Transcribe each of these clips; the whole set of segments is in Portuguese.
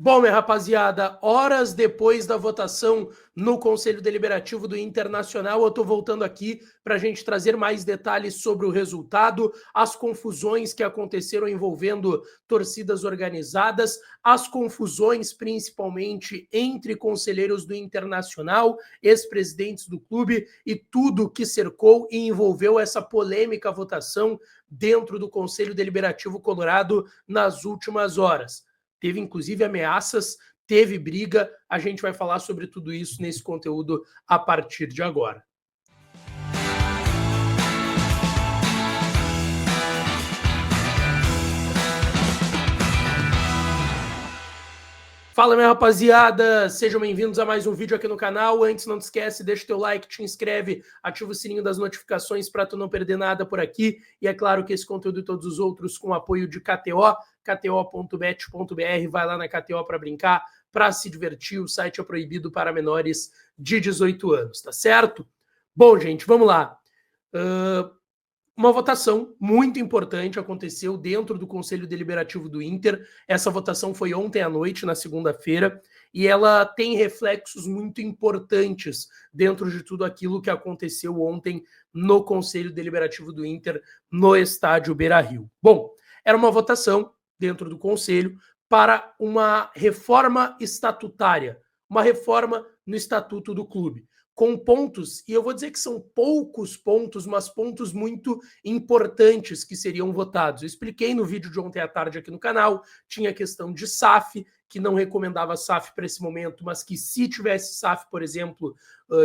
Bom, minha rapaziada, horas depois da votação no Conselho Deliberativo do Internacional, eu estou voltando aqui para a gente trazer mais detalhes sobre o resultado, as confusões que aconteceram envolvendo torcidas organizadas, as confusões principalmente entre conselheiros do Internacional, ex-presidentes do clube e tudo que cercou e envolveu essa polêmica votação dentro do Conselho Deliberativo Colorado nas últimas horas. Teve inclusive ameaças, teve briga. A gente vai falar sobre tudo isso nesse conteúdo a partir de agora. Fala, minha rapaziada, sejam bem-vindos a mais um vídeo aqui no canal. Antes, não te esquece, deixa o teu like, te inscreve, ativa o sininho das notificações para tu não perder nada por aqui. E é claro que esse conteúdo e todos os outros com apoio de KTO, kto.bet.br, vai lá na KTO para brincar, para se divertir. O site é proibido para menores de 18 anos, tá certo? Bom, gente, vamos lá. Uma votação muito importante aconteceu dentro do Conselho Deliberativo do Inter. Essa votação foi ontem à noite, na segunda-feira, e ela tem reflexos muito importantes dentro de tudo aquilo que aconteceu ontem no Conselho Deliberativo do Inter, no estádio Beira-Rio. Bom, era uma votação dentro do Conselho para uma reforma estatutária, uma reforma no estatuto do clube, com pontos, e eu vou dizer que são poucos pontos, mas pontos muito importantes que seriam votados. Eu expliquei no vídeo de ontem à tarde aqui no canal, tinha a questão de SAF, que não recomendava SAF para esse momento, mas que se tivesse SAF, por exemplo,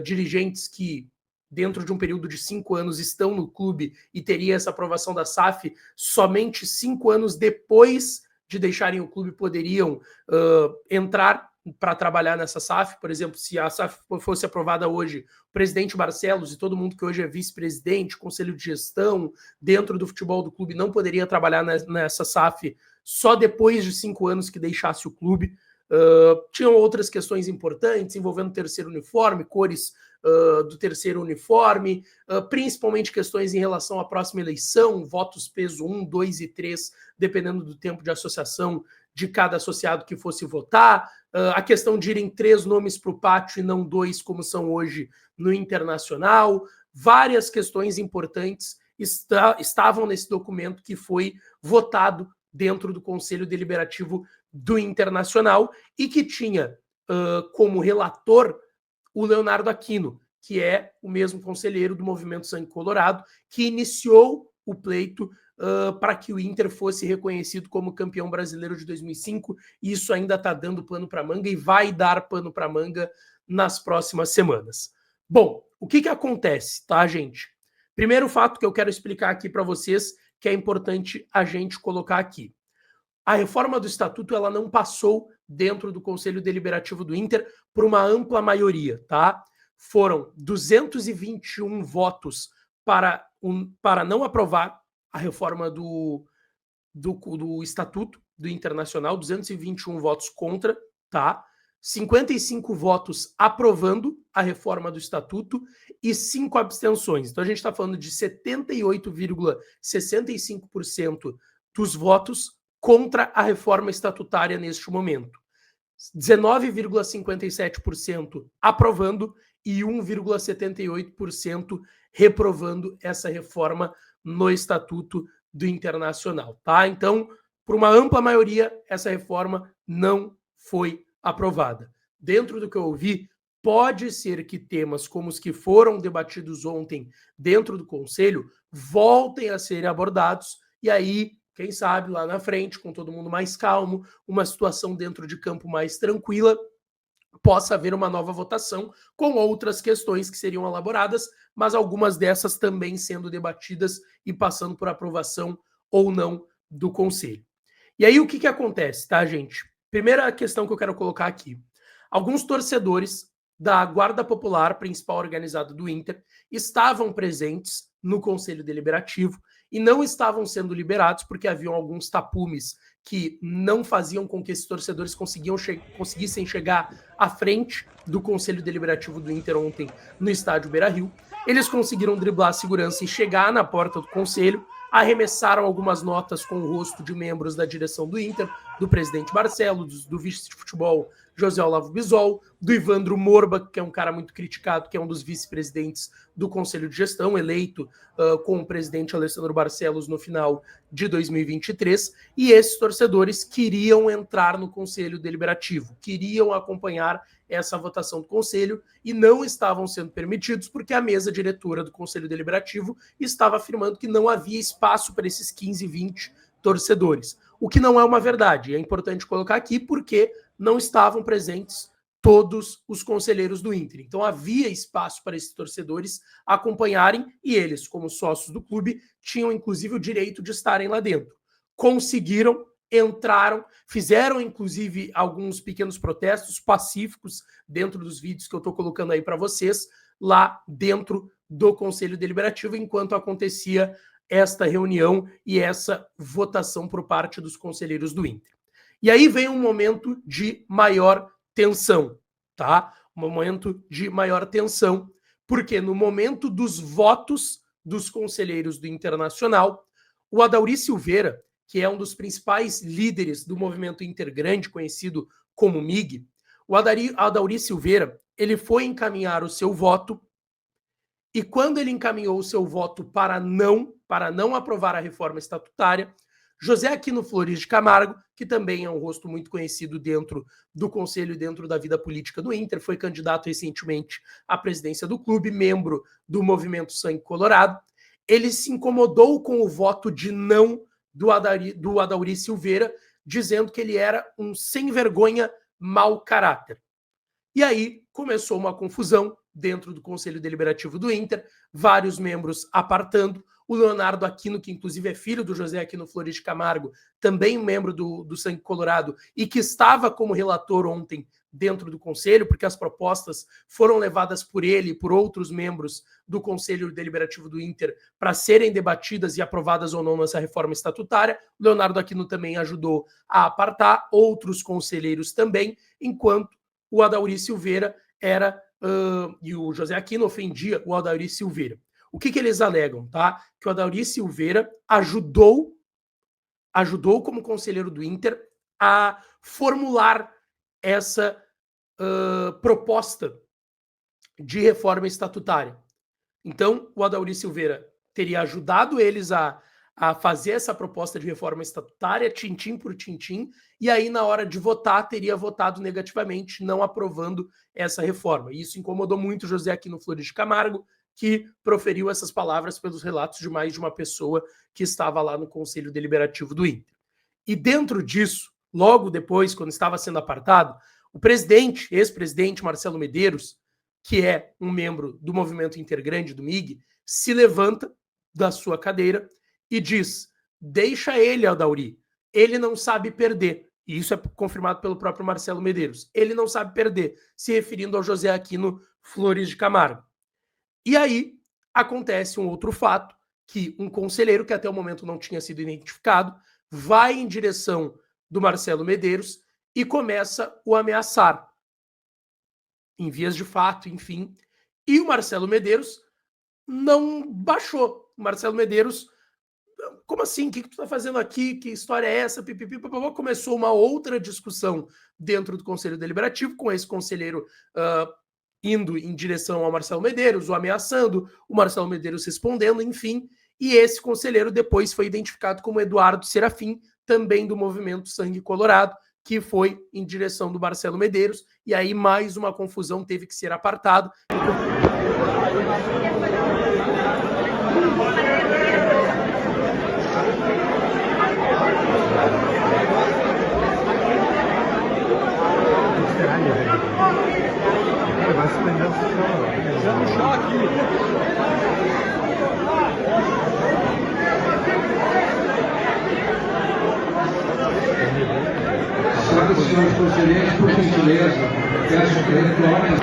dirigentes que dentro de um período de 5 anos estão no clube e teria essa aprovação da SAF, somente 5 anos depois de deixarem o clube poderiam entrar para trabalhar nessa SAF. Por exemplo, se a SAF fosse aprovada hoje, o presidente Barcelos e todo mundo que hoje é vice-presidente, conselho de gestão, dentro do futebol do clube, não poderia trabalhar nessa SAF só depois de 5 anos que deixasse o clube. Tinham outras questões importantes envolvendo o terceiro uniforme, cores do terceiro uniforme, principalmente questões em relação à próxima eleição, votos peso 1, 2 e 3, dependendo do tempo de associação de cada associado que fosse votar, a questão de irem 3 nomes para o pátio e não 2, como são hoje no Internacional. Várias questões importantes estavam nesse documento que foi votado dentro do Conselho Deliberativo do Internacional e que tinha como relator o Leonardo Aquino, que é o mesmo conselheiro do Movimento Sangue Colorado, que iniciou o pleito para que o Inter fosse reconhecido como campeão brasileiro de 2005, e isso ainda está dando pano para manga e vai dar pano para manga nas próximas semanas. Bom, o que acontece, tá, gente? Primeiro fato que eu quero explicar aqui para vocês, que é importante a gente colocar aqui. A reforma do Estatuto ela não passou dentro do Conselho Deliberativo do Inter por uma ampla maioria, tá? Foram 221 votos para não aprovar a reforma do Estatuto do Internacional, 221 votos contra, tá? 55 votos aprovando a reforma do Estatuto e 5 abstenções. Então a gente está falando de 78,65% dos votos contra a reforma estatutária neste momento. 19,57% aprovando e 1,78% reprovando essa reforma no Estatuto do Internacional, tá? Então, por uma ampla maioria, essa reforma não foi aprovada. Dentro do que eu ouvi, pode ser que temas como os que foram debatidos ontem dentro do Conselho voltem a serem abordados, e aí, quem sabe, lá na frente, com todo mundo mais calmo, uma situação dentro de campo mais tranquila, possa haver uma nova votação com outras questões que seriam elaboradas, mas algumas dessas também sendo debatidas e passando por aprovação ou não do Conselho. E aí o que acontece, tá, gente? Primeira questão que eu quero colocar aqui. Alguns torcedores da Guarda Popular, principal organizada do Inter, estavam presentes no Conselho Deliberativo e não estavam sendo liberados porque haviam alguns tapumes que não faziam com que esses torcedores conseguissem chegar à frente do Conselho Deliberativo do Inter ontem no estádio Beira-Rio. Eles conseguiram driblar a segurança e chegar na porta do Conselho, arremessaram algumas notas com o rosto de membros da direção do Inter, do presidente Marcelo, do vice de futebol José Olavo Bisol, do Ivandro Morba, que é um cara muito criticado, que é um dos vice-presidentes do Conselho de Gestão, eleito com o presidente Alessandro Barcelos no final de 2023, e esses torcedores queriam entrar no Conselho Deliberativo, queriam acompanhar essa votação do Conselho e não estavam sendo permitidos porque a mesa diretora do Conselho Deliberativo estava afirmando que não havia espaço para esses 15, 20 torcedores, o que não é uma verdade. É importante colocar aqui porque não estavam presentes todos os conselheiros do Inter. Então havia espaço para esses torcedores acompanharem e eles, como sócios do clube, tinham inclusive o direito de estarem lá dentro. Conseguiram, entraram, fizeram inclusive alguns pequenos protestos pacíficos dentro dos vídeos que eu estou colocando aí para vocês, lá dentro do Conselho Deliberativo, enquanto acontecia esta reunião e essa votação por parte dos conselheiros do Inter. E aí vem um momento de maior tensão, tá? Um momento de maior tensão, porque no momento dos votos dos conselheiros do Internacional, o Adauri Silveira, que é um dos principais líderes do movimento Intergrande, conhecido como MIG, o Adauri Silveira, ele foi encaminhar o seu voto, e quando ele encaminhou o seu voto para não aprovar a reforma estatutária, José Aquino Flores de Camargo, que também é um rosto muito conhecido dentro do Conselho e dentro da vida política do Inter, foi candidato recentemente à presidência do clube, membro do Movimento Sangue Colorado, ele se incomodou com o voto de não do Adauri Silveira, dizendo que ele era um sem-vergonha, mau caráter. E aí começou uma confusão dentro do Conselho Deliberativo do Inter, vários membros apartando, o Leonardo Aquino, que inclusive é filho do José Aquino Flores de Camargo, também membro do Sangue Colorado, e que estava como relator ontem dentro do Conselho, porque as propostas foram levadas por ele e por outros membros do Conselho Deliberativo do Inter para serem debatidas e aprovadas ou não nessa reforma estatutária. O Leonardo Aquino também ajudou a apartar, outros conselheiros também, enquanto o Adauri Silveira era, e o José Aquino ofendia o Adauri Silveira. O que eles alegam, tá? Que o Adauri Silveira ajudou como conselheiro do Inter a formular essa proposta de reforma estatutária. Então, o Adauri Silveira teria ajudado eles a fazer essa proposta de reforma estatutária, tintim por tintim, e aí, na hora de votar, teria votado negativamente, não aprovando essa reforma. E isso incomodou muito José Aquino Flores de Camargo, que proferiu essas palavras pelos relatos de mais de uma pessoa que estava lá no Conselho Deliberativo do Inter. E dentro disso, logo depois, quando estava sendo apartado, o ex-presidente Marcelo Medeiros, que é um membro do movimento Intergrande, do MIG, se levanta da sua cadeira e diz: deixa ele, Adauri, ele não sabe perder. E isso é confirmado pelo próprio Marcelo Medeiros. Ele não sabe perder, se referindo ao José Aquino Flores de Camargo. E aí acontece um outro fato, que um conselheiro, que até o momento não tinha sido identificado, vai em direção do Marcelo Medeiros e começa o ameaçar, em vias de fato, enfim. E o Marcelo Medeiros não baixou. O Marcelo Medeiros, como assim? O que tu tá fazendo aqui? Que história é essa? Começou uma outra discussão dentro do Conselho Deliberativo, com esse conselheiro indo em direção ao Marcelo Medeiros, o ameaçando, o Marcelo Medeiros respondendo, enfim. E esse conselheiro depois foi identificado como Eduardo Serafim, também do movimento Sangue Colorado, que foi em direção do Marcelo Medeiros, e aí mais uma confusão, teve que ser apartado. Vai se prender no choque. Senhoras e senhores conselheiros, por gentileza, peço que retornem.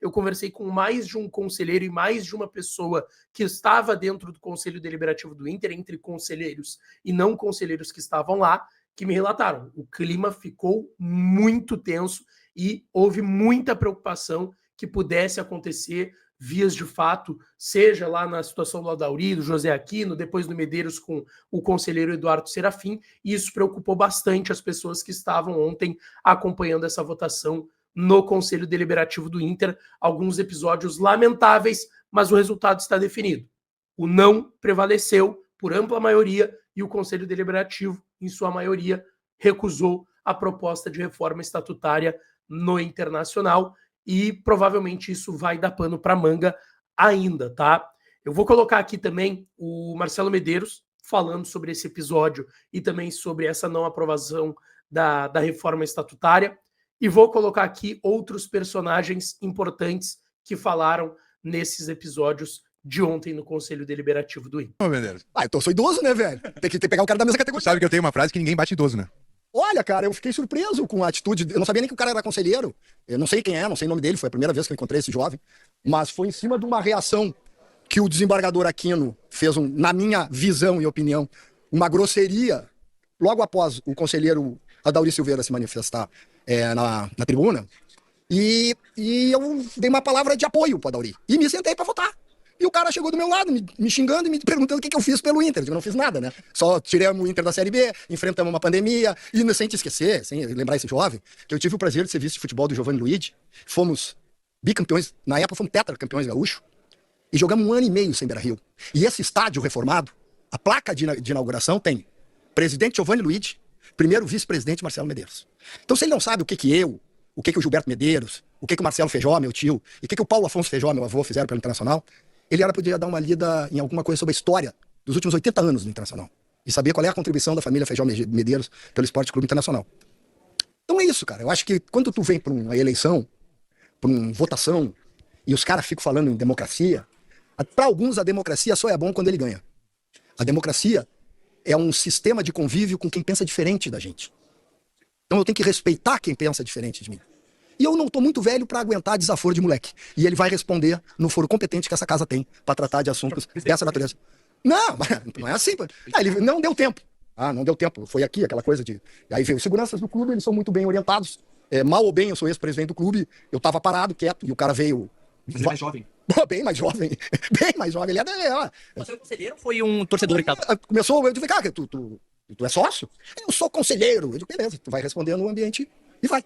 Eu conversei com mais de um conselheiro e mais de uma pessoa que estava dentro do Conselho Deliberativo do Inter, entre conselheiros e não conselheiros que estavam lá, que me relataram. O clima ficou muito tenso e houve muita preocupação que pudesse acontecer vias de fato, seja lá na situação do Aldauri, do José Aquino, depois do Medeiros com o conselheiro Eduardo Serafim, e isso preocupou bastante as pessoas que estavam ontem acompanhando essa votação no Conselho Deliberativo do Inter. Alguns episódios lamentáveis, mas o resultado está definido. O não prevaleceu por ampla maioria e o Conselho Deliberativo, em sua maioria, recusou a proposta de reforma estatutária no Internacional, e provavelmente isso vai dar pano para manga ainda, tá? Eu vou colocar aqui também o Marcelo Medeiros falando sobre esse episódio e também sobre essa não aprovação da reforma estatutária, e vou colocar aqui outros personagens importantes que falaram nesses episódios de ontem no Conselho Deliberativo do Inter. Medeiros. Eu sou idoso, né, velho? Tem que pegar o cara da mesma categoria. Sabe que eu tenho uma frase que ninguém bate idoso, né? Olha, cara, eu fiquei surpreso com a atitude. Eu não sabia nem que o cara era conselheiro. Eu não sei quem é, não sei o nome dele. Foi a primeira vez que eu encontrei esse jovem. Mas foi em cima de uma reação que o desembargador Aquino fez, na minha visão e opinião, uma grosseria logo após o conselheiro Aldauri Silveira se manifestar na tribuna. E eu dei uma palavra de apoio para o Aldauri. E me sentei para votar. E o cara chegou do meu lado, me xingando e me perguntando o que eu fiz pelo Inter. Eu não fiz nada, né? Só tiramos o Inter da Série B, enfrentamos uma pandemia. E sem te esquecer, sem lembrar esse jovem, que eu tive o prazer de ser vice de futebol do Giovanni Luigi. Fomos bicampeões, na época fomos tetracampeões gaúcho. E jogamos 1 ano e meio sem Beira-Rio. E esse estádio reformado, a placa de inauguração tem presidente Giovanni Luigi, primeiro vice-presidente Marcelo Medeiros. Então, se ele não sabe o que o Gilberto Medeiros, o que o Marcelo Feijó, meu tio, e o que o Paulo Afonso Feijó, meu avô, fizeram pelo Internacional, ele podia dar uma lida em alguma coisa sobre a história dos últimos 80 anos do Internacional. E saber qual é a contribuição da família Feijó Medeiros pelo Esporte Clube Internacional. Então é isso, cara. Eu acho que quando tu vem para uma eleição, para uma votação, e os caras ficam falando em democracia, para alguns a democracia só é bom quando ele ganha. A democracia é um sistema de convívio com quem pensa diferente da gente. Então eu tenho que respeitar quem pensa diferente de mim. E eu não tô muito velho para aguentar desaforo de moleque. E ele vai responder no foro competente que essa casa tem para tratar de assuntos dessa natureza. Não, não é assim. Ele não deu tempo. Não deu tempo. Foi aqui aquela coisa de... Aí veio os seguranças do clube, eles são muito bem orientados. Mal ou bem, eu sou ex-presidente do clube. Eu tava parado, quieto, e o cara veio... Você é mais jovem. Bem mais jovem. Bem mais jovem. Ele Você é um conselheiro ou foi um torcedor em casa? Começou, eu disse, cara, tu é sócio? Eu sou conselheiro. Eu digo, beleza, tu vai responder no ambiente e vai.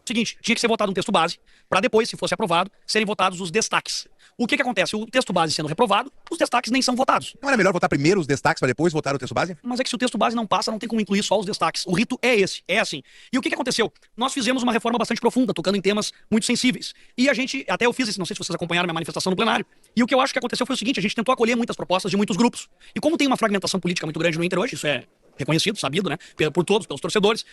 Seguinte, tinha que ser votado um texto base, para depois, se fosse aprovado, serem votados os destaques. O que acontece? O texto base sendo reprovado, os destaques nem são votados. Não era melhor votar primeiro os destaques para depois votar o texto base? Mas é que se o texto base não passa, não tem como incluir só os destaques. O rito é esse, é assim. E o que aconteceu? Nós fizemos uma reforma bastante profunda, tocando em temas muito sensíveis. E a gente, até eu fiz isso, não sei se vocês acompanharam minha manifestação no plenário, e o que eu acho que aconteceu foi o seguinte, a gente tentou acolher muitas propostas de muitos grupos. E como tem uma fragmentação política muito grande no Inter hoje, isso é reconhecido, sabido, né, por todos, pelos torcedores,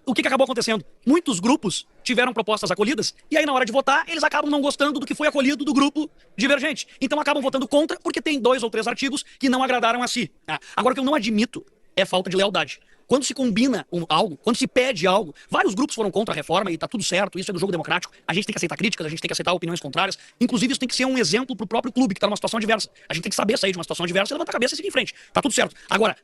o que acabou acontecendo? Muitos grupos tiveram propostas acolhidas e aí na hora de votar eles acabam não gostando do que foi acolhido do grupo divergente. Então acabam votando contra porque tem 2 ou 3 artigos que não agradaram a si. Agora o que eu não admito é falta de lealdade. Quando se combina algo, quando se pede algo, vários grupos foram contra a reforma e tá tudo certo, isso é do jogo democrático, a gente tem que aceitar críticas, a gente tem que aceitar opiniões contrárias, inclusive isso tem que ser um exemplo pro próprio clube que tá numa situação adversa. A gente tem que saber sair de uma situação adversa e levantar a cabeça e seguir em frente. Tá tudo certo. Agora,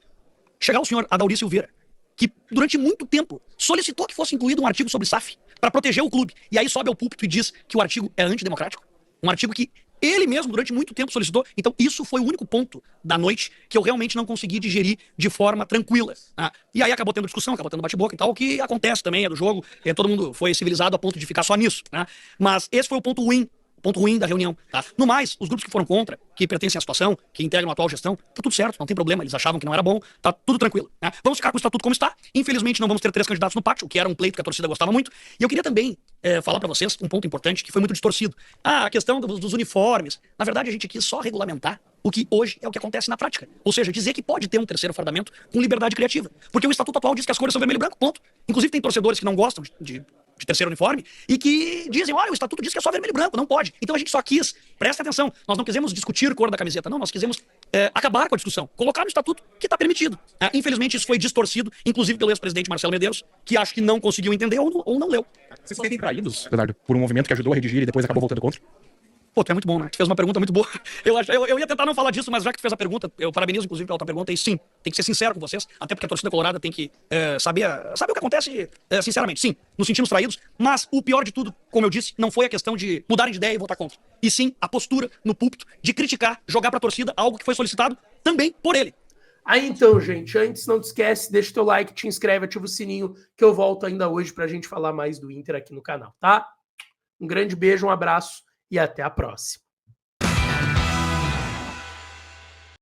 chegar o senhor Aldauri Silveira, que durante muito tempo solicitou que fosse incluído um artigo sobre SAF para proteger o clube, e aí sobe ao púlpito e diz que o artigo é antidemocrático, um artigo que ele mesmo durante muito tempo solicitou. Então isso foi o único ponto da noite que eu realmente não consegui digerir de forma tranquila. E aí acabou tendo discussão, acabou tendo bate-boca e tal, o que acontece também, é do jogo, todo mundo foi civilizado a ponto de ficar só nisso. Mas esse foi o ponto ruim da reunião. No mais, os grupos que foram contra, que pertencem à situação, que integram a atual gestão, tá tudo certo, não tem problema, eles achavam que não era bom, tá tudo tranquilo. Vamos ficar com o estatuto como está. Infelizmente não vamos ter 3 candidatos no pátio, o que era um pleito que a torcida gostava muito. E eu queria também falar pra vocês um ponto importante que foi muito distorcido. A questão dos uniformes. Na verdade, a gente quis só regulamentar o que hoje é o que acontece na prática. Ou seja, dizer que pode ter um terceiro fardamento com liberdade criativa. Porque o estatuto atual diz que as cores são vermelho e branco, ponto. Inclusive tem torcedores que não gostam de terceiro uniforme e que dizem, olha, o estatuto diz que é só vermelho e branco, não pode. Então a gente só quis, presta atenção, nós não quisemos discutir cor da camiseta, não, nós quisemos acabar com a discussão, colocar no estatuto que está permitido. Infelizmente isso foi distorcido, inclusive pelo ex-presidente Marcelo Medeiros, que acho que não conseguiu entender ou não leu. Vocês se sentem traídos, Leonardo, por um movimento que ajudou a redigir e depois acabou voltando contra? Pô, tu é muito bom, né? Tu fez uma pergunta muito boa. Eu ia tentar não falar disso, mas já que tu fez a pergunta, eu parabenizo, inclusive, pela tua pergunta. E sim, tem que ser sincero com vocês, até porque a torcida colorada tem que saber o que acontece, sinceramente. Sim, nos sentimos traídos, mas o pior de tudo, como eu disse, não foi a questão de mudarem de ideia e votar contra. E sim, a postura no púlpito de criticar, jogar pra torcida algo que foi solicitado também por ele. Aí então, gente, antes não te esquece, deixa o teu like, te inscreve, ativa o sininho, que eu volto ainda hoje pra gente falar mais do Inter aqui no canal, tá? Um grande beijo, um abraço e até a próxima.